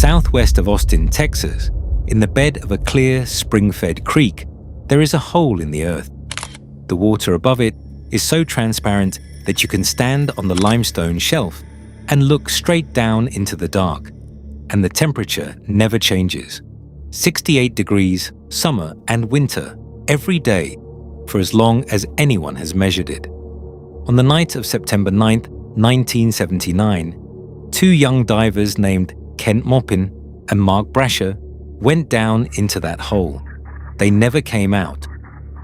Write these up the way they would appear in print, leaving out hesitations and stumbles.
Southwest of Austin, Texas, in the bed of a clear, spring-fed creek, there is a hole in the earth. The water above it is so transparent that you can stand on the limestone shelf and look straight down into the dark, and the temperature never changes. 68 degrees, summer and winter, every day, for as long as anyone has measured it. On the night of September 9th, 1979, two young divers named Kent Maupin and Mark Brasher went down into that hole. They never came out.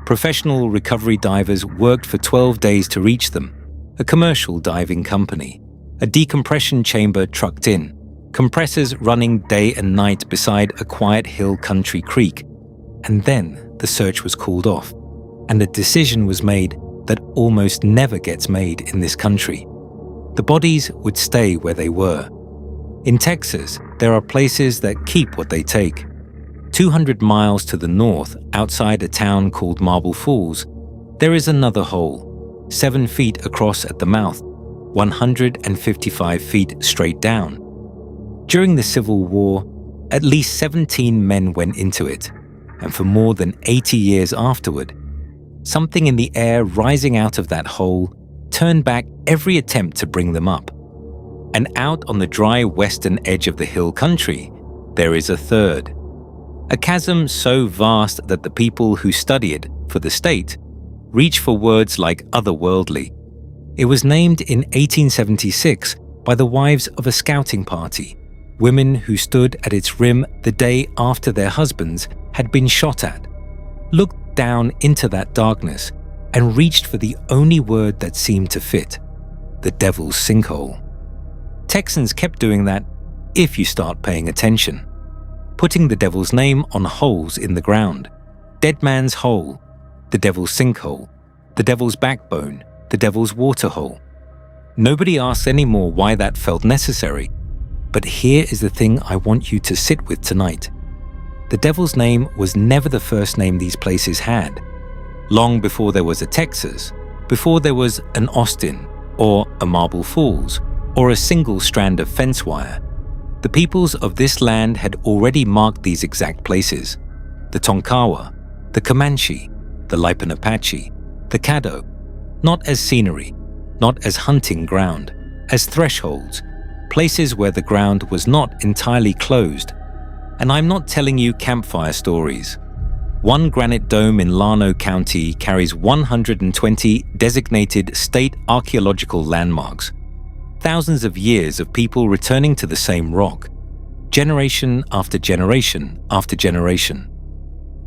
Professional recovery divers worked for 12 days to reach them, a commercial diving company. A decompression chamber trucked in, compressors running day and night beside a quiet hill country creek. And then the search was called off, and a decision was made that almost never gets made in this country. The bodies would stay where they were. In Texas, there are places that keep what they take. 200 miles to the north, outside a town called Marble Falls, there is another hole, 7 feet across at the mouth, 155 feet straight down. During the Civil War, at least 17 men went into it, and for more than 80 years afterward, something in the air rising out of that hole turned back every attempt to bring them up. And out on the dry western edge of the hill country, there is a third. A chasm so vast that the people who study it for the state reach for words like otherworldly. It was named in 1876 by the wives of a scouting party, women who stood at its rim the day after their husbands had been shot at, looked down into that darkness and reached for the only word that seemed to fit, the Devil's Sinkhole. Texans kept doing that if you start paying attention, putting the devil's name on holes in the ground. Dead Man's Hole, the Devil's Sinkhole, the Devil's Backbone, the Devil's Waterhole. Nobody asks anymore why that felt necessary, but here is the thing I want you to sit with tonight. The Devil's name was never the first name these places had. Long before there was a Texas, before there was an Austin, or a Marble Falls, or a single strand of fence wire, the peoples of this land had already marked these exact places. The Tonkawa, the Comanche, the Lipan Apache, the Caddo, not as scenery, not as hunting ground, as thresholds, places where the ground was not entirely closed. And I'm not telling you campfire stories. One granite dome in Llano County carries 120 designated state archaeological landmarks. Thousands of years of people returning to the same rock, generation after generation after generation.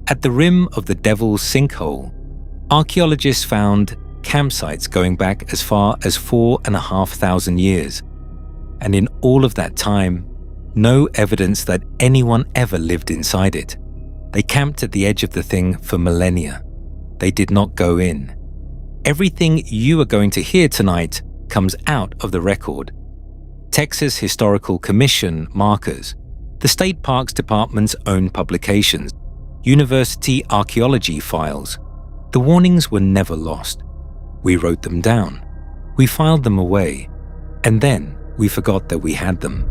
At the rim of the Devil's Sinkhole, archaeologists found campsites going back as far as 4,500 years. And in all of that time, no evidence that anyone ever lived inside it. They camped at the edge of the thing for millennia. They did not go in. Everything you are going to hear tonight comes out of the record. Texas Historical Commission markers, the State Parks Department's own publications, university archaeology files. The warnings were never lost. We wrote them down. We filed them away. And then we forgot that we had them.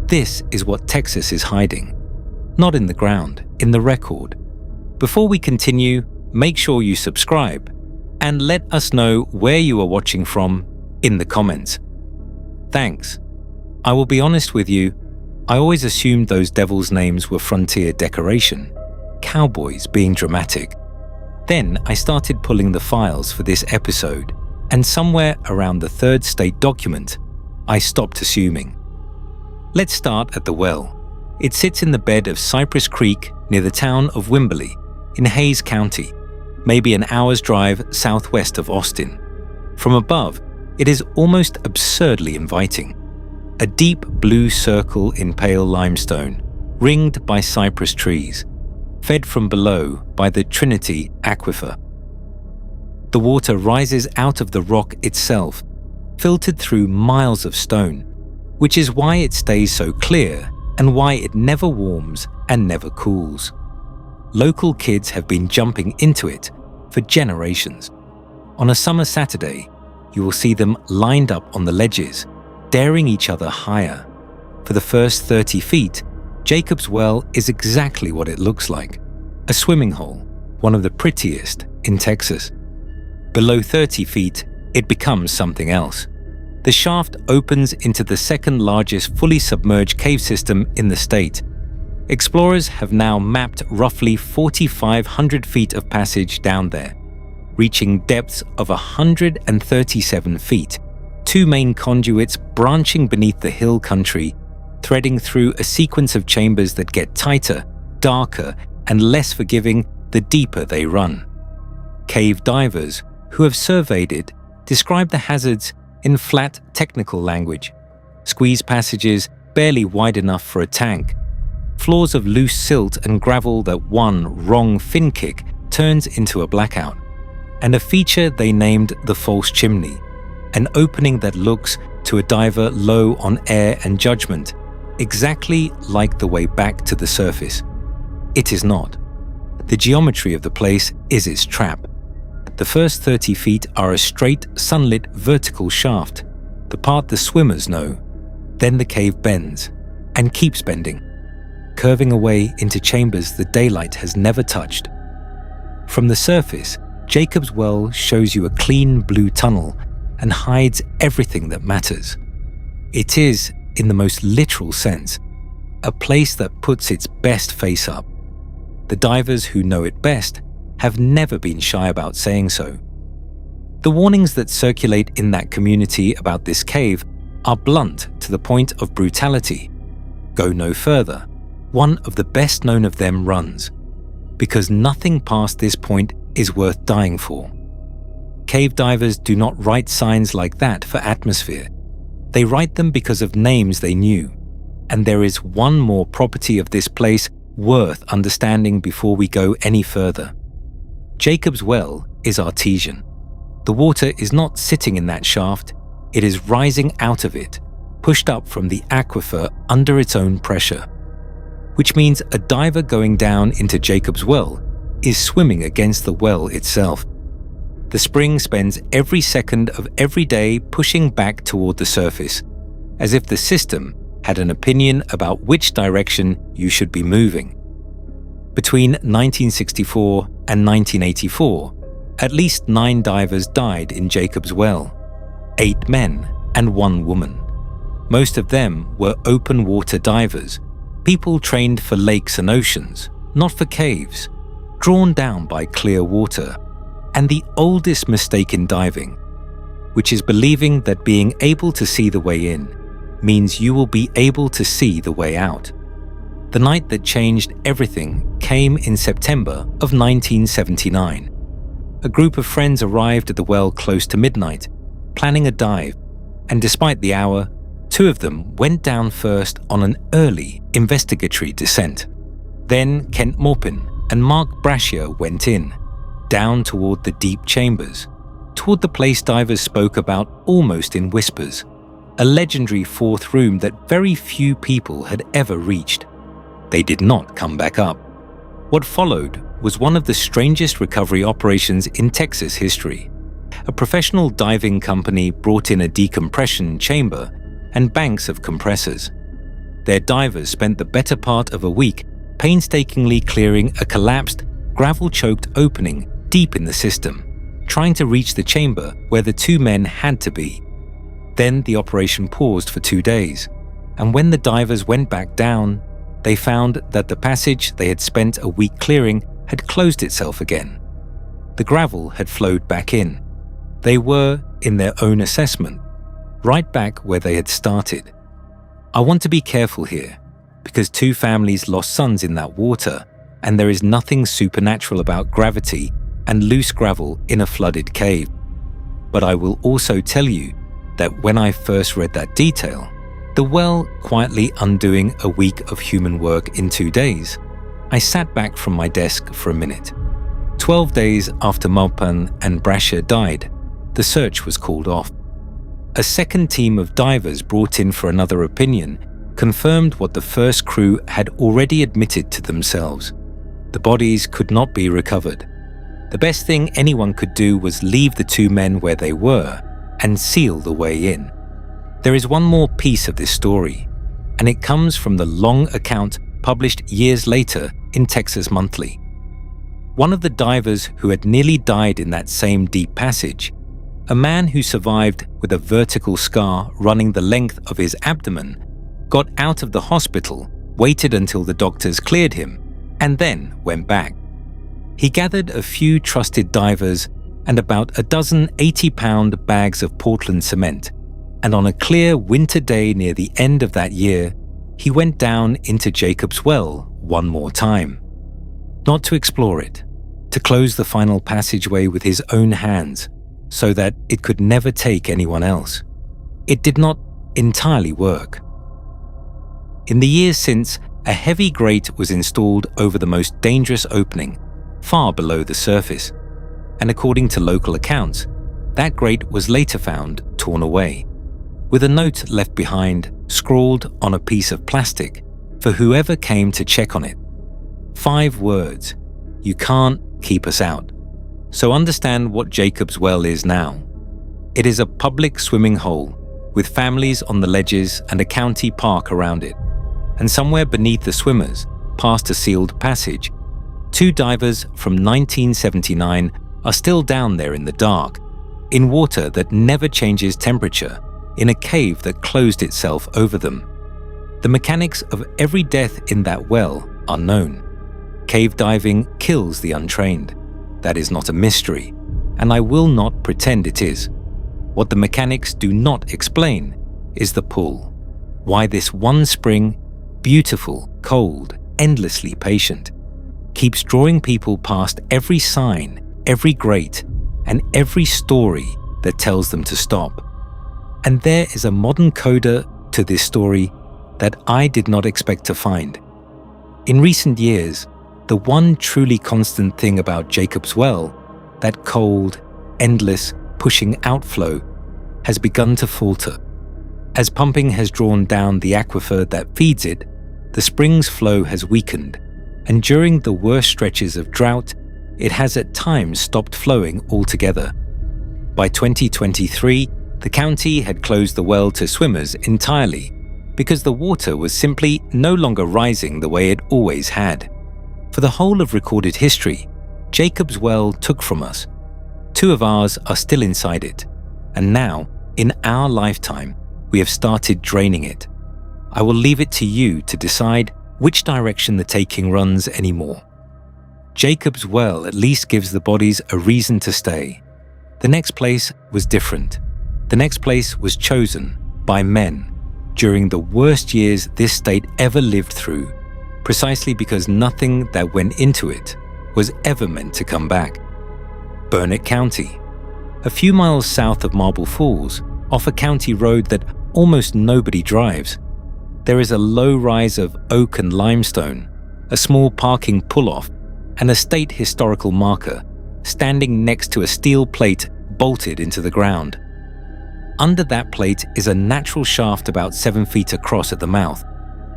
This is what Texas is hiding. Not in the ground, in the record. Before we continue, make sure you subscribe and let us know where you are watching from in the comments. Thanks. I will be honest with you, I always assumed those devils' names were frontier decoration, cowboys being dramatic. Then I started pulling the files for this episode, and somewhere around the third state document, I stopped assuming. Let's start at the well. It sits in the bed of Cypress Creek near the town of Wimberley in Hays County, maybe an hour's drive southwest of Austin. From above, it is almost absurdly inviting. A deep blue circle in pale limestone, ringed by cypress trees, fed from below by the Trinity Aquifer. The water rises out of the rock itself, filtered through miles of stone, which is why it stays so clear and why it never warms and never cools. Local kids have been jumping into it for generations. On a summer Saturday, you will see them lined up on the ledges, daring each other higher. For the first 30 feet, Jacob's Well is exactly what it looks like, a swimming hole, one of the prettiest in Texas. Below 30 feet, it becomes something else. The shaft opens into the second largest fully submerged cave system in the state. Explorers have now mapped roughly 4,500 feet of passage down there, reaching depths of 137 feet, two main conduits branching beneath the hill country, threading through a sequence of chambers that get tighter, darker, and less forgiving the deeper they run. Cave divers who have surveyed it describe the hazards in flat technical language: squeeze passages barely wide enough for a tank, floors of loose silt and gravel that one wrong fin kick turns into a blackout, and a feature they named the false chimney, an opening that looks to a diver low on air and judgment, exactly like the way back to the surface. It is not. The geometry of the place is its trap. The first 30 feet are a straight, sunlit, vertical shaft, the part the swimmers know. Then the cave bends, and keeps bending, curving away into chambers the daylight has never touched. From the surface, Jacob's Well shows you a clean blue tunnel and hides everything that matters. It is, in the most literal sense, a place that puts its best face up. The divers who know it best have never been shy about saying so. The warnings that circulate in that community about this cave are blunt to the point of brutality. Go no further. One of the best known of them runs, because nothing past this point is worth dying for. Cave divers do not write signs like that for atmosphere. They write them because of names they knew. And there is one more property of this place worth understanding before we go any further. Jacob's Well is artesian. The water is not sitting in that shaft, it is rising out of it, pushed up from the aquifer under its own pressure. Which means a diver going down into Jacob's Well is swimming against the well itself. The spring spends every second of every day pushing back toward the surface, as if the system had an opinion about which direction you should be moving. Between 1964 and 1984, at least 9 divers died in Jacob's Well, 8 men and 1 woman. Most of them were open water divers, people trained for lakes and oceans, not for caves, drawn down by clear water, and the oldest mistake in diving, which is believing that being able to see the way in means you will be able to see the way out. The night that changed everything came in September of 1979. A group of friends arrived at the well close to midnight, planning a dive, and despite the hour, 2 of them went down first on an early investigatory descent. Then Kent Maupin and Mark Brashear went in, down toward the deep chambers, toward the place divers spoke about almost in whispers, a legendary 4th room that very few people had ever reached. They did not come back up. What followed was one of the strangest recovery operations in Texas history. A professional diving company brought in a decompression chamber and banks of compressors. Their divers spent the better part of a week painstakingly clearing a collapsed, gravel-choked opening deep in the system, trying to reach the chamber where the 2 men had to be. Then the operation paused for 2 days, and when the divers went back down, they found that the passage they had spent a week clearing had closed itself again. The gravel had flowed back in. They were, in their own assessment, right back where they had started. I want to be careful here, because 2 families lost sons in that water, and there is nothing supernatural about gravity and loose gravel in a flooded cave. But I will also tell you that when I first read that detail, the well quietly undoing a week of human work in 2 days, I sat back from my desk for a minute. 12 days after Maupin and Brashear died, the search was called off. A second team of divers brought in for another opinion confirmed what the first crew had already admitted to themselves. The bodies could not be recovered. The best thing anyone could do was leave the 2 men where they were and seal the way in. There is one more piece of this story. and it comes from the long account published years later in Texas Monthly. One of the divers who had nearly died in that same deep passage, a man who survived with a vertical scar running the length of his abdomen, got out of the hospital, waited until the doctors cleared him, and then went back. He gathered a few trusted divers and about a dozen 80-pound bags of Portland cement, and on a clear winter day near the end of that year, he went down into Jacob's Well one more time. Not to explore it, to close the final passageway with his own hands so that it could never take anyone else. It did not entirely work. In the years since, a heavy grate was installed over the most dangerous opening, far below the surface, and according to local accounts, that grate was later found torn away, with a note left behind scrawled on a piece of plastic for whoever came to check on it. 5 words: "You can't keep us out." So understand what Jacob's Well is now. It is a public swimming hole with families on the ledges and a county park around it. And somewhere beneath the swimmers, past a sealed passage, 2 divers from 1979 are still down there in the dark, in water that never changes temperature, in a cave that closed itself over them. The mechanics of every death in that well are known. Cave diving kills the untrained. That is not a mystery, and I will not pretend it is. What the mechanics do not explain is the pull. Why this one spring, beautiful, cold, endlessly patient, keeps drawing people past every sign, every grate, and every story that tells them to stop. And there is a modern coda to this story that I did not expect to find. In recent years, the one truly constant thing about Jacob's Well, that cold, endless, pushing outflow, has begun to falter. As pumping has drawn down the aquifer that feeds it, the spring's flow has weakened, and during the worst stretches of drought, it has at times stopped flowing altogether. By 2023, the county had closed the well to swimmers entirely because the water was simply no longer rising the way it always had. For the whole of recorded history, Jacob's Well took from us. 2 of ours are still inside it, and now, in our lifetime, we have started draining it. I will leave it to you to decide which direction the taking runs anymore. Jacob's Well at least gives the bodies a reason to stay. The next place was different. The next place was chosen by men during the worst years this state ever lived through, precisely because nothing that went into it was ever meant to come back. Burnett County, a few miles south of Marble Falls, off a county road that almost nobody drives. There is a low rise of oak and limestone, a small parking pull-off, and a state historical marker standing next to a steel plate bolted into the ground. Under that plate is a natural shaft about 7 feet across at the mouth.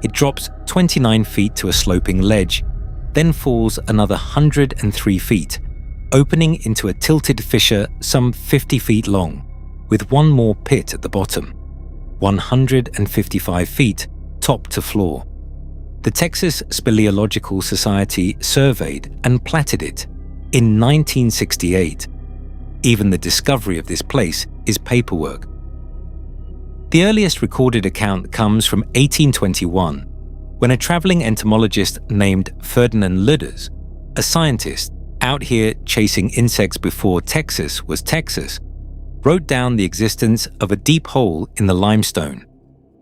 It drops 29 feet to a sloping ledge, then falls another 103 feet, opening into a tilted fissure some 50 feet long, with one more pit at the bottom, 155 feet top to floor. The Texas Speleological Society surveyed and platted it in 1968. Even the discovery of this place is paperwork. The earliest recorded account comes from 1821, when a traveling entomologist named Ferdinand Lueders, a scientist out here chasing insects before Texas was Texas, wrote down the existence of a deep hole in the limestone.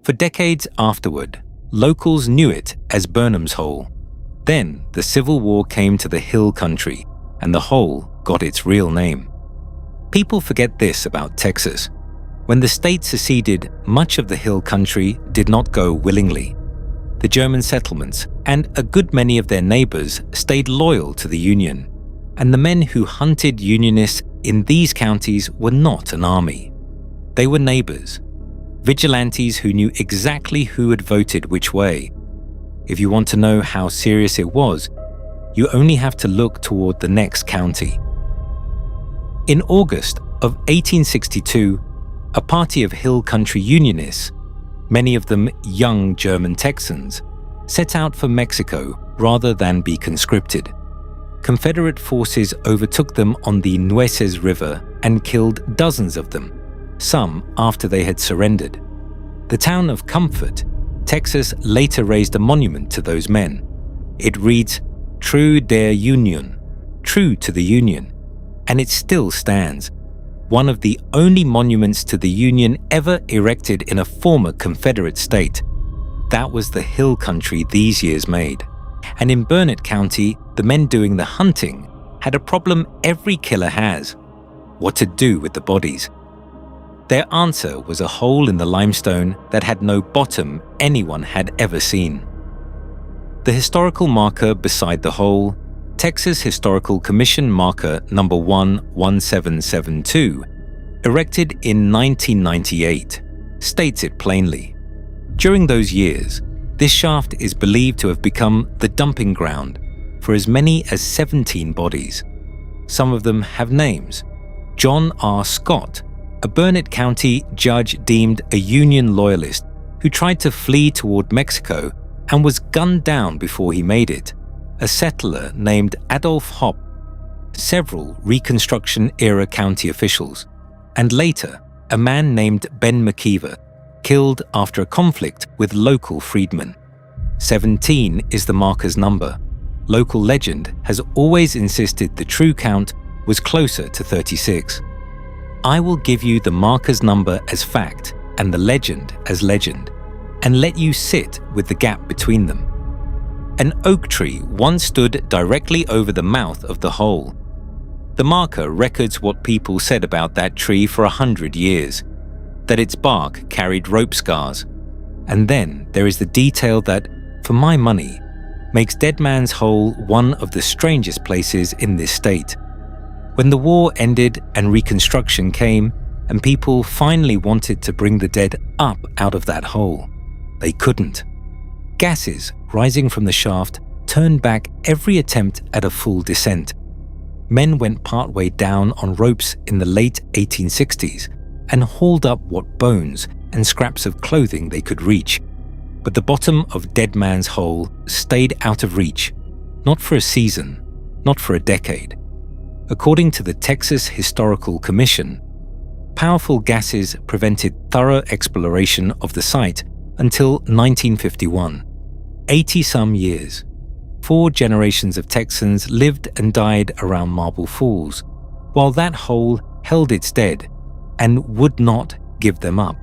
For decades afterward, locals knew it as Burnham's Hole. Then the Civil War came to the hill country, and the hole got its real name. People forget this about Texas. When the state seceded, much of the hill country did not go willingly. The German settlements and a good many of their neighbors stayed loyal to the Union, and the men who hunted Unionists in these counties were not an army. They were neighbors, vigilantes who knew exactly who had voted which way. If you want to know how serious it was, you only have to look toward the next county. In August of 1862, a party of hill country Unionists, many of them young German Texans, set out for Mexico rather than be conscripted. Confederate forces overtook them on the Nueces River and killed dozens of them, some after they had surrendered. The town of Comfort, Texas, later raised a monument to those men. It reads, "True der Union," true to the Union, and it still stands, one of the only monuments to the Union ever erected in a former Confederate state. That was the hill country these years made. And in Burnett County, the men doing the hunting had a problem every killer has: what to do with the bodies. Their answer was a hole in the limestone that had no bottom anyone had ever seen. The historical marker beside the hole, Texas Historical Commission marker number 11772, erected in 1998, states it plainly. During those years, this shaft is believed to have become the dumping ground for as many as 17 bodies. Some of them have names. John R. Scott, a Burnett County judge deemed a Union loyalist who tried to flee toward Mexico and was gunned down before he made it. A settler named Adolph Hopp, several Reconstruction-era county officials, and later a man named Ben McKeever, killed after a conflict with local freedmen. 17 is the marker's number. Local legend has always insisted the true count was closer to 36. I will give you the marker's number as fact and the legend as legend, and let you sit with the gap between them. An oak tree once stood directly over the mouth of the hole. The marker records what people said about that tree for 100 years, that its bark carried rope scars. And then there is the detail that, for my money, makes Dead Man's Hole one of the strangest places in this state. When the war ended and Reconstruction came, and people finally wanted to bring the dead up out of that hole, they couldn't. Gases rising from the shaft turned back every attempt at a full descent. Men went partway down on ropes in the late 1860s and hauled up what bones and scraps of clothing they could reach. But the bottom of Dead Man's Hole stayed out of reach, not for a season, not for a decade. According to the Texas Historical Commission, powerful gases prevented thorough exploration of the site until 1951. 80-some years. 4 generations of Texans lived and died around Marble Falls, while that hole held its dead and would not give them up.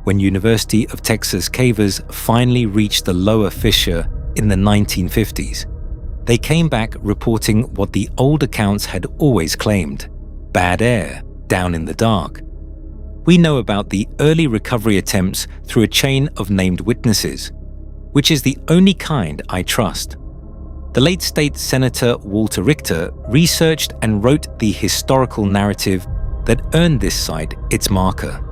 When University of Texas cavers finally reached the lower fissure in the 1950s, they came back reporting what the old accounts had always claimed: bad air down in the dark. We know about the early recovery attempts through a chain of named witnesses, which is the only kind I trust. The late state Senator Walter Richter researched and wrote the historical narrative that earned this site its marker,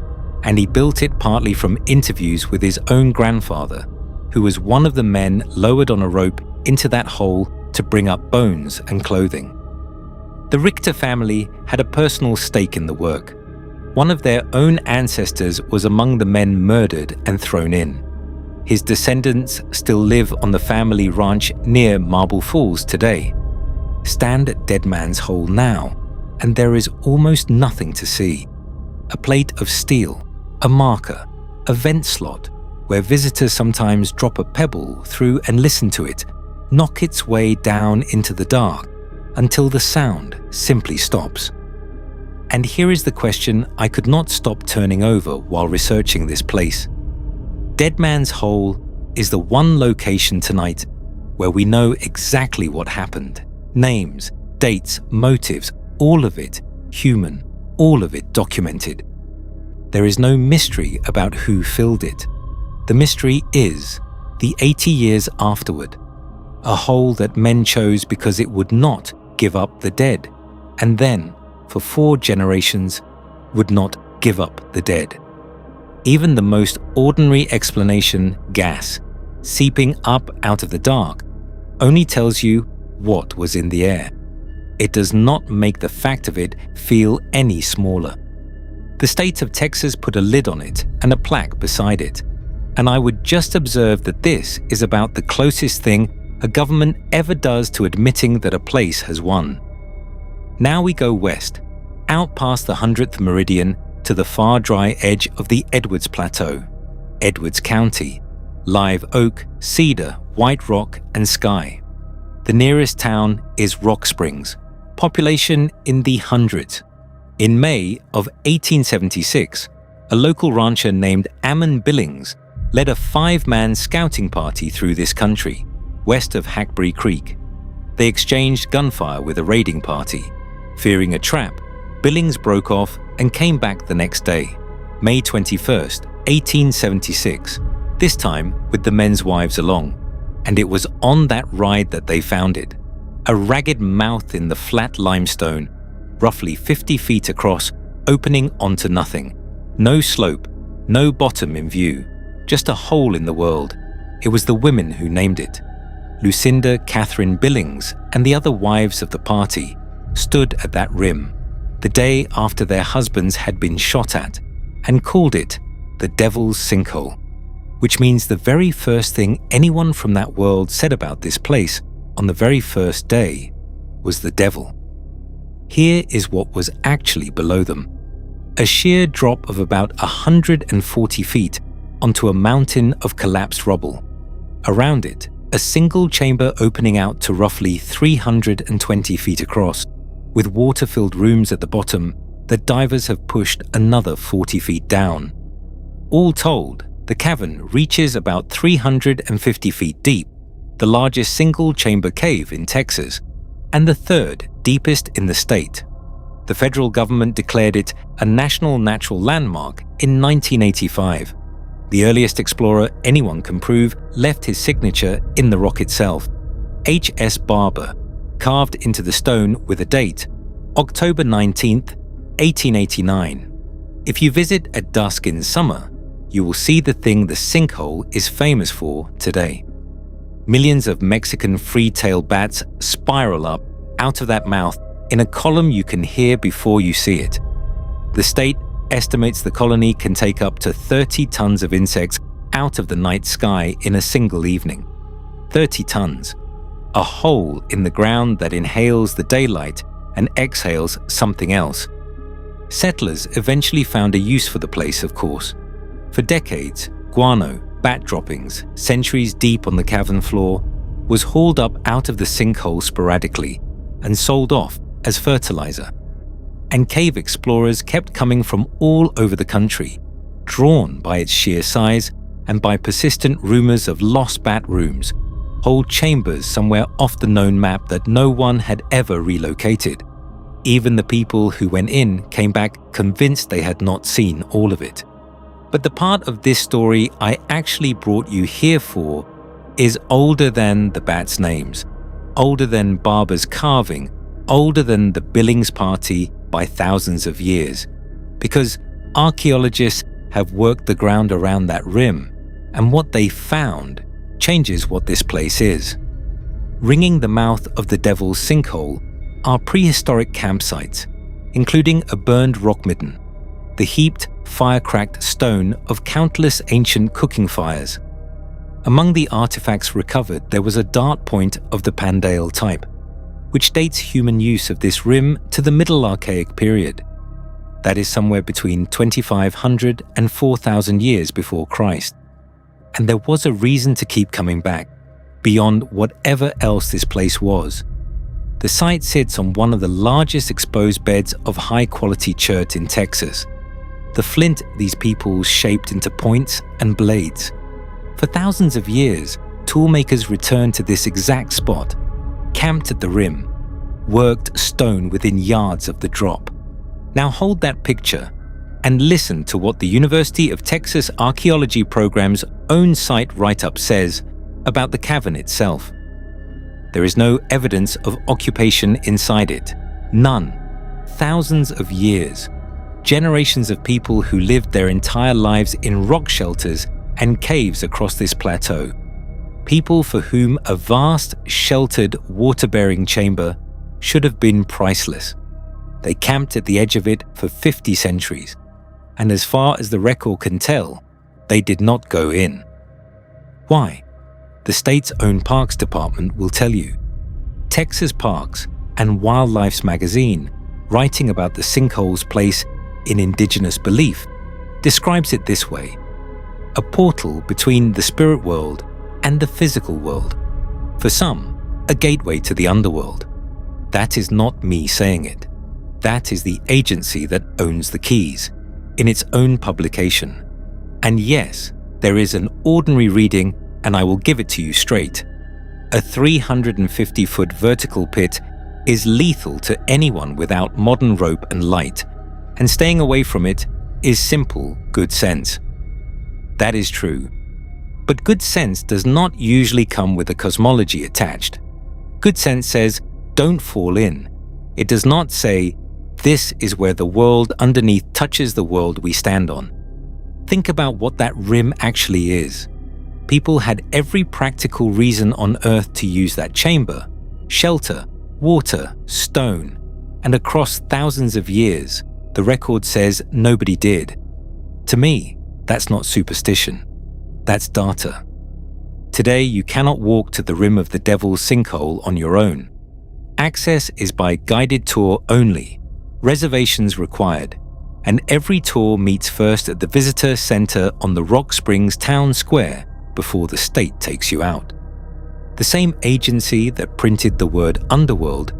and he built it partly from interviews with his own grandfather, who was one of the men lowered on a rope into that hole to bring up bones and clothing. The Richter family had a personal stake in the work. One of their own ancestors was among the men murdered and thrown in. His descendants still live on the family ranch near Marble Falls today. Stand at Dead Man's Hole now, and there is almost nothing to see. A plate of steel, a marker, a vent slot, where visitors sometimes drop a pebble through and listen to it, knock its way down into the dark, until the sound simply stops. And here is the question I could not stop turning over while researching this place. Dead Man's Hole is the one location tonight where we know exactly what happened. Names, dates, motives, all of it human, all of it documented. There is no mystery about who filled it. The mystery is the 80 years afterward, a hole that men chose because it would not give up the dead, and then, for 4 generations, would not give up the dead. Even the most ordinary explanation, gas, seeping up out of the dark, only tells you what was in the air. It does not make the fact of it feel any smaller. The state of Texas put a lid on it and a plaque beside it. and I would just observe that this is about the closest thing a government ever does to admitting that a place has won. Now we go west, out past the 100th meridian to the far dry edge of the Edwards Plateau, Edwards County, live oak, cedar, white rock, and sky. The nearest town is Rock Springs, population in the hundreds. In May of 1876, a local rancher named Ammon Billings led a 5-man scouting party through this country, west of Hackberry Creek. They exchanged gunfire with a raiding party. Fearing a trap, Billings broke off and came back the next day, May 21st, 1876, this time with the men's wives along. And it was on that ride that they found it. A ragged mouth in the flat limestone, roughly 50 feet across, opening onto nothing. No slope, no bottom in view, just a hole in the world. It was the women who named it. Lucinda Catherine Billings and the other wives of the party stood at that rim, the day after their husbands had been shot at, and called it the Devil's Sinkhole, which means the very first thing anyone from that world said about this place on the very first day was the devil. Here is what was actually below them. A sheer drop of about 140 feet onto a mountain of collapsed rubble. Around it, a single chamber opening out to roughly 320 feet across, with water-filled rooms at the bottom that divers have pushed another 40 feet down. All told, the cavern reaches about 350 feet deep, the largest single-chamber cave in Texas, and the third deepest in the state. The federal government declared it a National Natural Landmark in 1985. The earliest explorer anyone can prove left his signature in the rock itself, H.S. Barber, carved into the stone with a date, October 19th, 1889. If you visit at dusk in summer, you will see the thing the sinkhole is famous for today. Millions of Mexican free-tailed bats spiral up out of that mouth in a column you can hear before you see it. The state estimates the colony can take up to 30 tons of insects out of the night sky in a single evening. 30 tons. A hole in the ground that inhales the daylight and exhales something else. Settlers eventually found a use for the place, of course. For decades, guano, bat droppings, centuries deep on the cavern floor, was hauled up out of the sinkhole sporadically and sold off as fertilizer. And cave explorers kept coming from all over the country, drawn by its sheer size and by persistent rumors of lost bat rooms, whole chambers somewhere off the known map that no one had ever relocated. Even the people who went in came back convinced they had not seen all of it. But the part of this story I actually brought you here for is older than the bats' names, older than Barber's carving, older than the Billings party by thousands of years, because archaeologists have worked the ground around that rim, and what they found changes what this place is. Ringing the mouth of the Devil's Sinkhole are prehistoric campsites, including a burned rock midden, the heaped, fire-cracked stone of countless ancient cooking fires. Among the artifacts recovered, there was a dart point of the Pandale type, which dates human use of this rim to the Middle Archaic period. That is somewhere between 2,500 and 4,000 years before Christ. And there was a reason to keep coming back, beyond whatever else this place was. The site sits on one of the largest exposed beds of high-quality chert in Texas. The flint these peoples shaped into points and blades. For thousands of years, toolmakers returned to this exact spot, camped at the rim, worked stone within yards of the drop. Now hold that picture and listen to what the University of Texas Archaeology Program's own site write-up says about the cavern itself. There is no evidence of occupation inside it. None. Thousands of years. Generations of people who lived their entire lives in rock shelters and caves across this plateau. People for whom a vast, sheltered, water-bearing chamber should have been priceless. They camped at the edge of it for 50 centuries. And as far as the record can tell, They did not go in. Why? The state's own Parks Department will tell you. Texas Parks and Wildlife's magazine, writing about the sinkhole's place in indigenous belief, describes it this way: a portal between the spirit world and the physical world. For some, a gateway to the underworld. That is not me saying it. That is the agency that owns the keys, in its own publication. And yes, there is an ordinary reading, and I will give it to you straight. A 350-foot vertical pit is lethal to anyone without modern rope and light, and staying away from it is simple good sense. That is true. But good sense does not usually come with a cosmology attached. Good sense says, don't fall in. It does not say, this is where the world underneath touches the world we stand on. Think about what that rim actually is. People had every practical reason on Earth to use that chamber, shelter, water, stone, and across thousands of years, the record says nobody did. To me, that's not superstition. That's data. Today, you cannot walk to the rim of the Devil's Sinkhole on your own. Access is by guided tour only, reservations required, and every tour meets first at the visitor center on the Rock Springs Town Square before the state takes you out. The same agency that printed the word underworld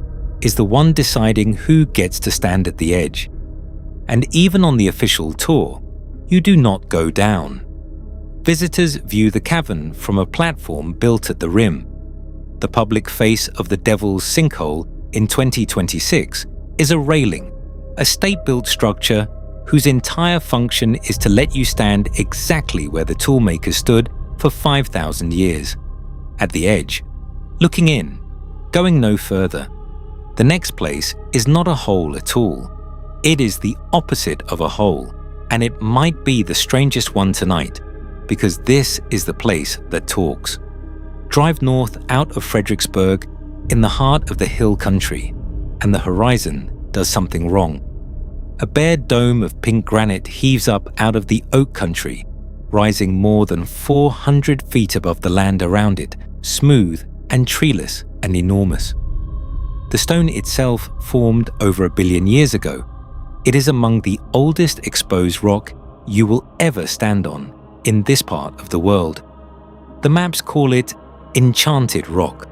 is the one deciding who gets to stand at the edge. And even on the official tour, you do not go down. Visitors view the cavern from a platform built at the rim. The public face of the Devil's Sinkhole in 2026 is a railing, a state-built structure whose entire function is to let you stand exactly where the toolmaker stood for 5,000 years, at the edge, looking in, going no further. The next place is not a hole at all. It is the opposite of a hole, and it might be the strangest one tonight, because this is the place that talks. Drive north out of Fredericksburg, in the heart of the hill country, and the horizon does something wrong. A bare dome of pink granite heaves up out of the oak country, rising more than 400 feet above the land around it, smooth and treeless and enormous. The stone itself formed over 1 billion years ago. It is among the oldest exposed rock you will ever stand on in this part of the world. The maps call it Enchanted Rock,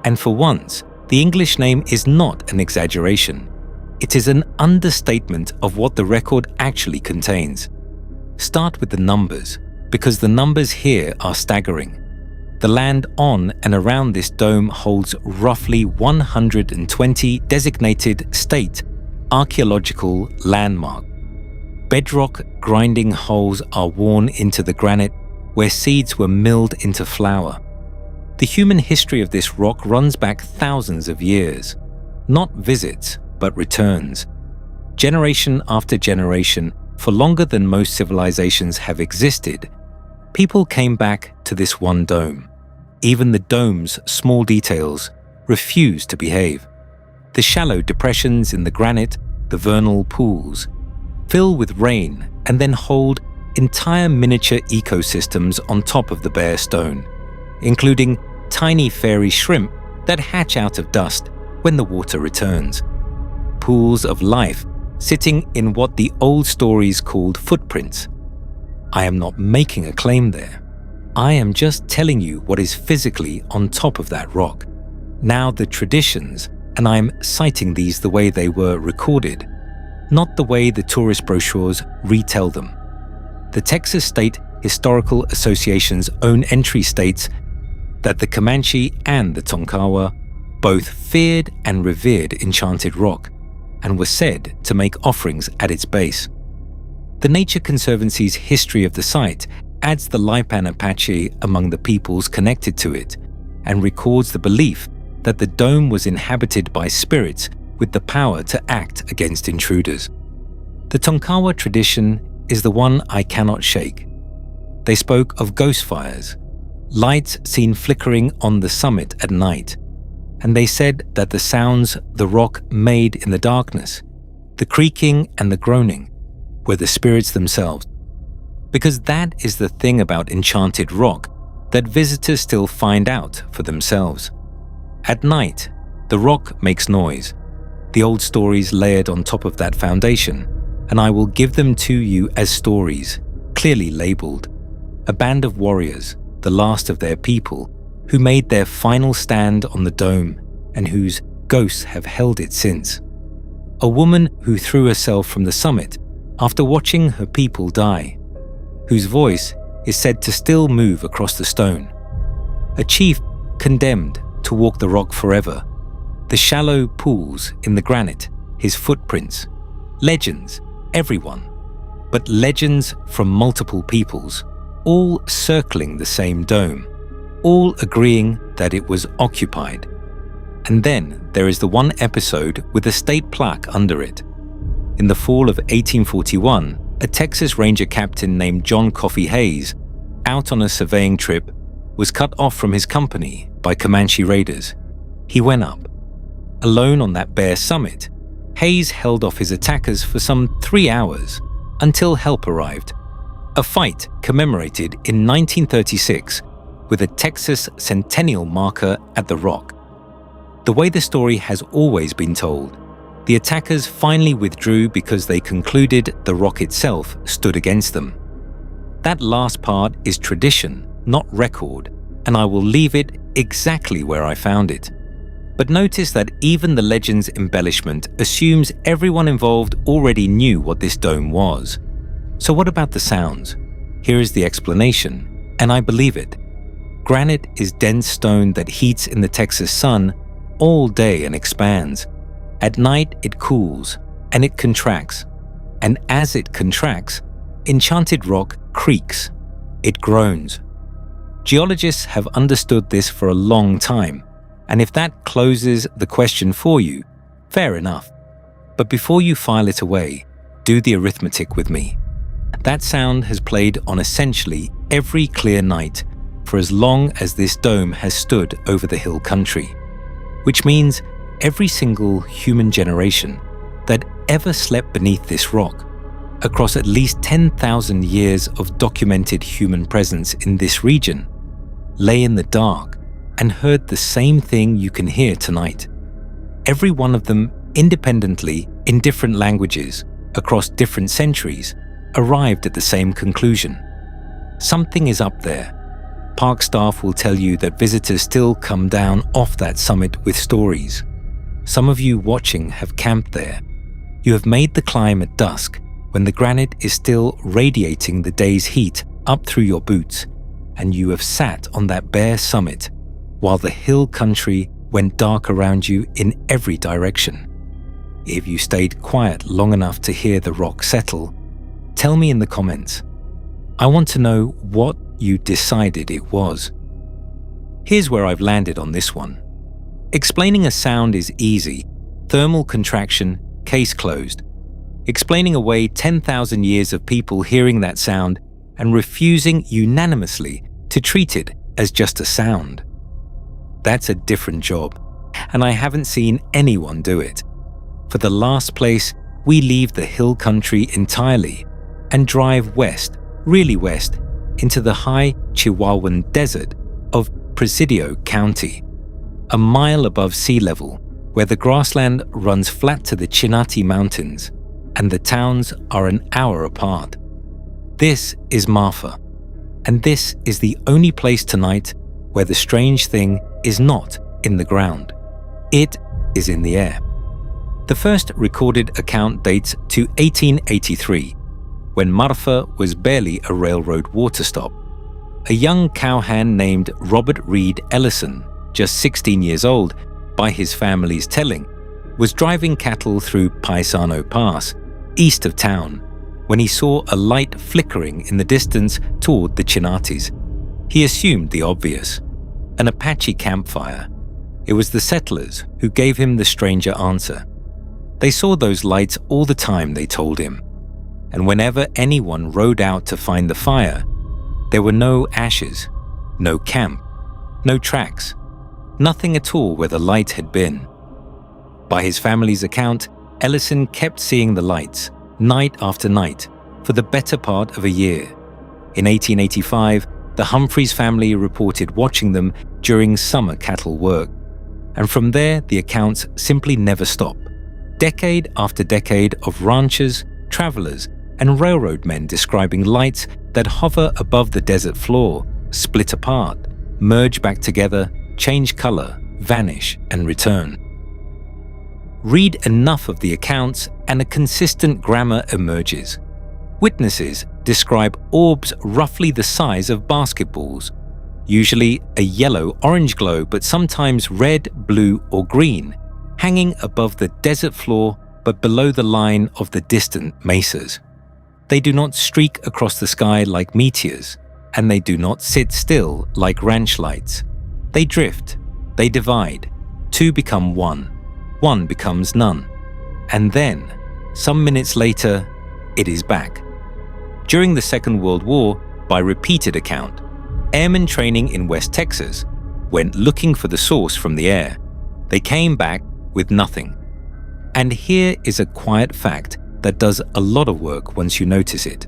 and for once, the English name is not an exaggeration. It is an understatement of what the record actually contains. Start with the numbers, because the numbers here are staggering. The land on and around this dome holds roughly 120 designated state archaeological landmarks. Bedrock grinding holes are worn into the granite where seeds were milled into flour. The human history of this rock runs back thousands of years, not visits, but returns. Generation after generation, for longer than most civilizations have existed, people came back to this one dome. Even the dome's small details refuse to behave. The shallow depressions in the granite, the vernal pools, fill with rain and then hold entire miniature ecosystems on top of the bare stone, including tiny fairy shrimp that hatch out of dust when the water returns. Pools of life sitting in what the old stories called footprints. I am not making a claim there. I am just telling you what is physically on top of that rock. Now the traditions, and I am citing these the way they were recorded, not the way the tourist brochures retell them. The Texas State Historical Association's own entry states that the Comanche and the Tonkawa both feared and revered Enchanted Rock and were said to make offerings at its base. The Nature Conservancy's history of the site adds the Lipan Apache among the peoples connected to it and records the belief that the dome was inhabited by spirits with the power to act against intruders. The Tonkawa tradition is the one I cannot shake. They spoke of ghost fires, lights seen flickering on the summit at night, and they said that the sounds the rock made in the darkness, the creaking and the groaning, were the spirits themselves. Because that is the thing about Enchanted Rock that visitors still find out for themselves. At night, the rock makes noise, the old stories layered on top of that foundation, and I will give them to you as stories, clearly labeled. A band of warriors, the last of their people, who made their final stand on the dome and whose ghosts have held it since. A woman who threw herself from the summit after watching her people die, whose voice is said to still move across the stone. A chief condemned to walk the rock forever. The shallow pools in the granite, his footprints. Legends, everyone. But legends from multiple peoples, all circling the same dome, all agreeing that it was occupied. And then there is the one episode with a state plaque under it. In the fall of 1841, a Texas Ranger captain named John Coffee Hayes, out on a surveying trip, was cut off from his company by Comanche raiders. He went up. Alone on that bare summit, Hayes held off his attackers for some 3 hours until help arrived. A fight commemorated in 1936 with a Texas centennial marker at the rock. The way the story has always been told, the attackers finally withdrew because they concluded the rock itself stood against them. That last part is tradition, not record, and I will leave it exactly where I found it. But notice that even the legend's embellishment assumes everyone involved already knew what this dome was. So what about the sounds? Here is the explanation, and I believe it. Granite is dense stone that heats in the Texas sun all day and expands. At night it cools and it contracts. And as it contracts, Enchanted Rock creaks. It groans. Geologists have understood this for a long time, and if that closes the question for you, fair enough. But before you file it away, do the arithmetic with me. That sound has played on essentially every clear night for as long as this dome has stood over the hill country, which means every single human generation that ever slept beneath this rock, across at least 10,000 years of documented human presence in this region, lay in the dark and heard the same thing you can hear tonight. Every one of them, independently, in different languages, across different centuries, arrived at the same conclusion. Something is up there. Park staff will tell you that visitors still come down off that summit with stories. Some of you watching have camped there. You have made the climb at dusk, when the granite is still radiating the day's heat up through your boots, and you have sat on that bare summit while the hill country went dark around you in every direction. If you stayed quiet long enough to hear the rock settle, tell me in the comments. I want to know what you decided it was. Here's where I've landed on this one. Explaining a sound is easy. Thermal contraction, case closed. Explaining away 10,000 years of people hearing that sound and refusing unanimously to treat it as just a sound. That's a different job, and I haven't seen anyone do it. For the last place, we leave the hill country entirely and drive west, really west, into the high Chihuahuan desert of Presidio County, a mile above sea level, where the grassland runs flat to the Chinati Mountains and the towns are an hour apart. This is Marfa, and this is the only place tonight where the strange thing is not in the ground. It is in the air. The first recorded account dates to 1883, when Marfa was barely a railroad water stop. A young cowhand named Robert Reed Ellison, just 16 years old, by his family's telling, was driving cattle through Paisano Pass, east of town, when he saw a light flickering in the distance toward the Chinatis. He assumed the obvious, an Apache campfire. It was the settlers who gave him the stranger answer. They saw those lights all the time, they told him, and whenever anyone rode out to find the fire, there were no ashes, no camp, no tracks, nothing at all where the light had been. By his family's account, Ellison kept seeing the lights, night after night, for the better part of a year. In 1885, the Humphreys family reported watching them during summer cattle work. And from there, the accounts simply never stop. Decade after decade of ranchers, travelers, and railroad men describing lights that hover above the desert floor, split apart, merge back together, change color, vanish, and return. Read enough of the accounts and a consistent grammar emerges. Witnesses describe orbs roughly the size of basketballs, usually a yellow-orange glow, but sometimes red, blue, or green, hanging above the desert floor but below the line of the distant mesas. They do not streak across the sky like meteors, and they do not sit still like ranch lights. They drift, they divide, two become one becomes none, and then, some minutes later, it is back. During the Second World War, by repeated account, airmen training in West Texas went looking for the source from the air. They came back with nothing. And here is a quiet fact that does a lot of work once you notice it.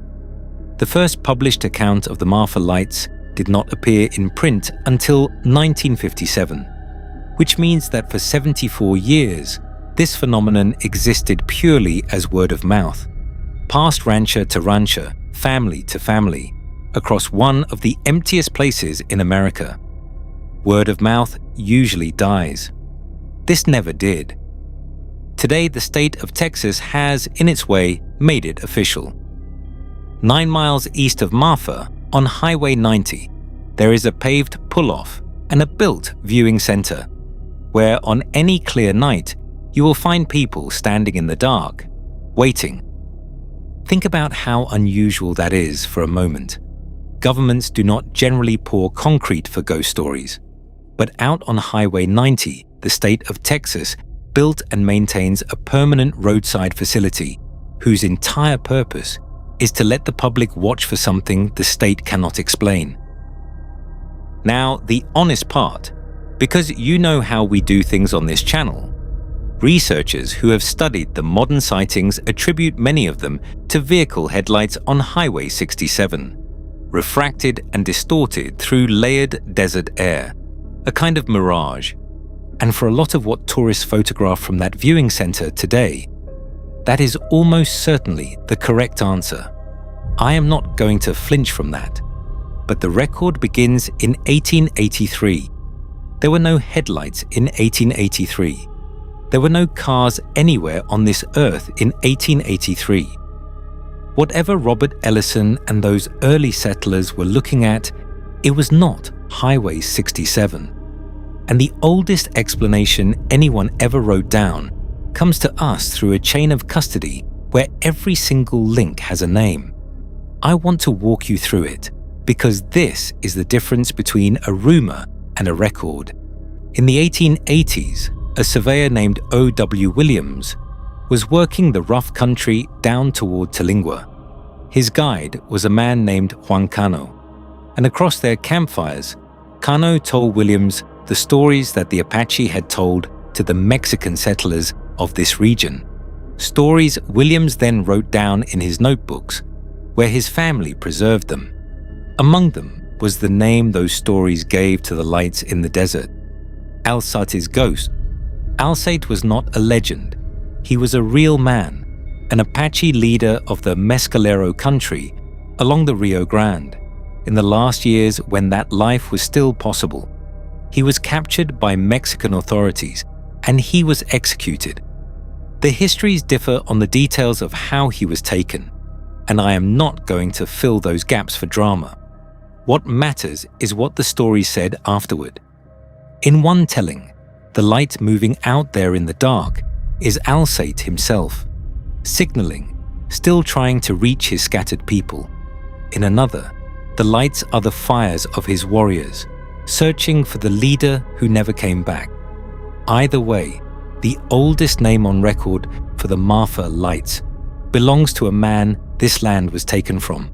The first published account of the Marfa lights did not appear in print until 1957, which means that for 74 years, this phenomenon existed purely as word of mouth, passed rancher to rancher, family to family, across one of the emptiest places in America. Word of mouth usually dies. This never did. Today, the state of Texas has, in its way, made it official. 9 miles east of Marfa, on Highway 90, there is a paved pull-off and a built viewing center, where on any clear night, you will find people standing in the dark, waiting. Think about how unusual that is for a moment. Governments do not generally pour concrete for ghost stories, but out on Highway 90, the state of Texas built and maintains a permanent roadside facility whose entire purpose is to let the public watch for something the state cannot explain. Now, the honest part, because you know how we do things on this channel, researchers who have studied the modern sightings attribute many of them to vehicle headlights on Highway 67, refracted and distorted through layered desert air, a kind of mirage. And for a lot of what tourists photograph from that viewing center today, that is almost certainly the correct answer. I am not going to flinch from that. But the record begins in 1883. There were no headlights in 1883. There were no cars anywhere on this earth in 1883. Whatever Robert Ellison and those early settlers were looking at, it was not Highway 67. And the oldest explanation anyone ever wrote down comes to us through a chain of custody where every single link has a name. I want to walk you through it, because this is the difference between a rumor and a record. In the 1880s, a surveyor named O.W. Williams was working the rough country down toward Tilingua. His guide was a man named Juan Cano, and across their campfires, Cano told Williams the stories that the Apache had told to the Mexican settlers of this region. Stories Williams then wrote down in his notebooks, where his family preserved them. Among them was the name those stories gave to the lights in the desert, Alsate's ghost. Alsate was not a legend. He was a real man, an Apache leader of the Mescalero country along the Rio Grande, in the last years when that life was still possible. He was captured by Mexican authorities, and he was executed. The histories differ on the details of how he was taken, and I am not going to fill those gaps for drama. What matters is what the story said afterward. In one telling, the light moving out there in the dark is Alsate himself, signaling, still trying to reach his scattered people. In another, the lights are the fires of his warriors, searching for the leader who never came back. Either way, the oldest name on record for the Marfa lights belongs to a man this land was taken from.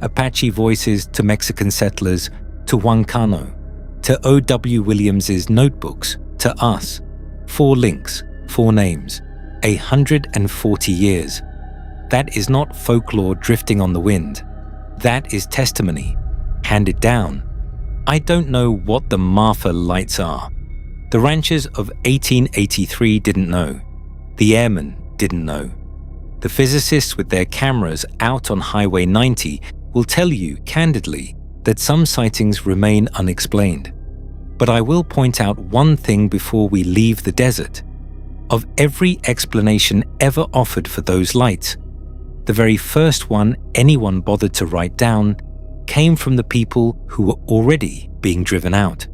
Apache voices to Mexican settlers, to Juan Cano, to O.W. Williams's notebooks, to us. 4 links, 4 names, 140 years. That is not folklore drifting on the wind. That is testimony, handed down. I don't know what the Marfa lights are. The ranchers of 1883 didn't know. The airmen didn't know. The physicists with their cameras out on Highway 90 will tell you candidly that some sightings remain unexplained. But I will point out one thing before we leave the desert. Of every explanation ever offered for those lights, the very first one anyone bothered to write down came from the people who were already being driven out.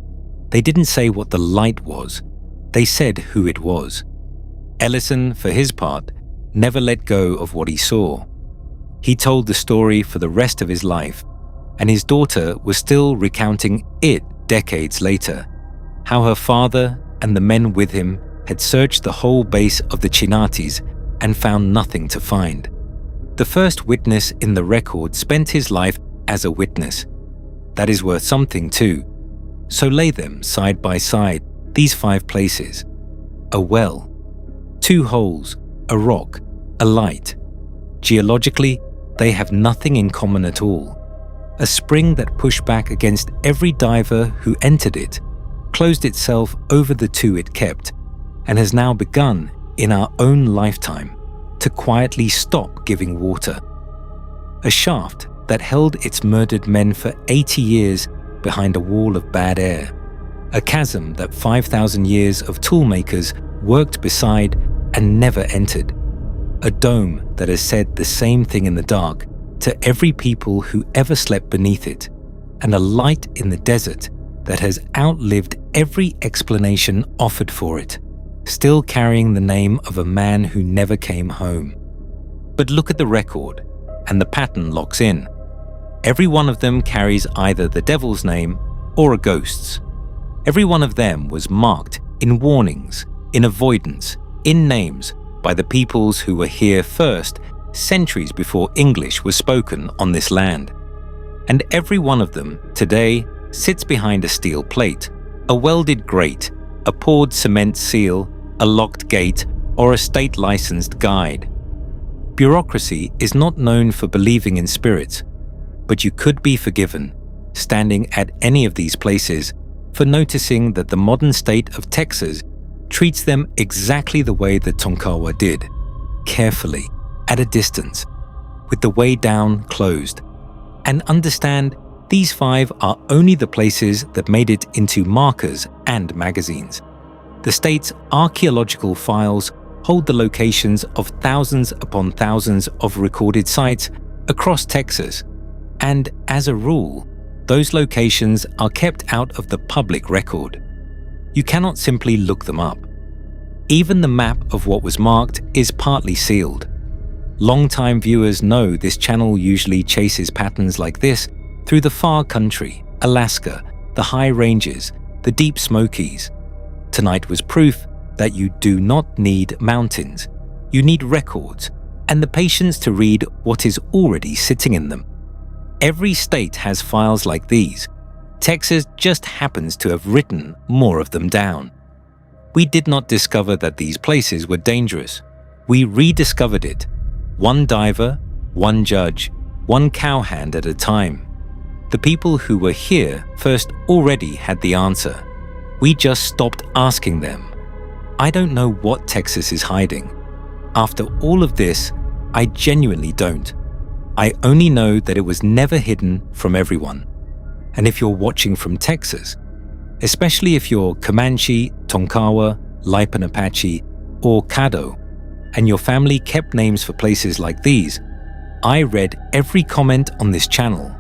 They didn't say what the light was. They said who it was. Ellison, for his part, never let go of what he saw. He told the story for the rest of his life, and his daughter was still recounting it decades later, how her father and the men with him had searched the whole base of the Chinatis and found nothing to find. The first witness in the record spent his life as a witness. That is worth something too. So lay them side by side, these 5 places. A well, 2 holes, a rock, a light. Geologically, they have nothing in common at all. A spring that pushed back against every diver who entered it, closed itself over the 2 it kept, and has now begun, in our own lifetime, to quietly stop giving water. A shaft that held its murdered men for 80 years behind a wall of bad air. A chasm that 5,000 years of toolmakers worked beside and never entered. A dome that has said the same thing in the dark to every people who ever slept beneath it, and a light in the desert that has outlived every explanation offered for it, still carrying the name of a man who never came home. But look at the record, and the pattern locks in. Every one of them carries either the devil's name or a ghost's. Every one of them was marked in warnings, in avoidance, in names by the peoples who were here first, centuries before English was spoken on this land. And every one of them, today, sits behind a steel plate, a welded grate, a poured cement seal, a locked gate, or a state-licensed guide. Bureaucracy is not known for believing in spirits, but you could be forgiven, standing at any of these places, for noticing that the modern state of Texas treats them exactly the way that Tonkawa did, carefully, at a distance, with the way down closed. And understand, these 5 are only the places that made it into markers and magazines. The state's archaeological files hold the locations of thousands upon thousands of recorded sites across Texas, and as a rule, those locations are kept out of the public record. You cannot simply look them up. Even the map of what was marked is partly sealed. Long-time viewers know this channel usually chases patterns like this through the far country, Alaska, the high ranges, the deep Smokies. Tonight was proof that you do not need mountains. You need records and the patience to read what is already sitting in them. Every state has files like these. Texas just happens to have written more of them down. We did not discover that these places were dangerous. We rediscovered it. One diver, one judge, one cowhand at a time. The people who were here first already had the answer. We just stopped asking them. I don't know what Texas is hiding. After all of this, I genuinely don't. I only know that it was never hidden from everyone. And if you're watching from Texas, especially if you're Comanche, Tonkawa, Lipan Apache, or Caddo, and your family kept names for places like these, I read every comment on this channel.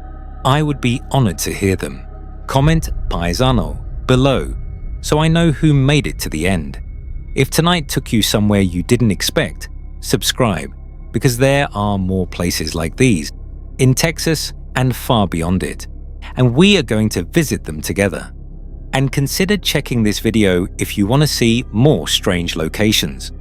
I would be honored to hear them. Comment Paisano below, so I know who made it to the end. If tonight took you somewhere you didn't expect, subscribe, because there are more places like these, in Texas and far beyond it, and we are going to visit them together. And consider checking this video if you want to see more strange locations.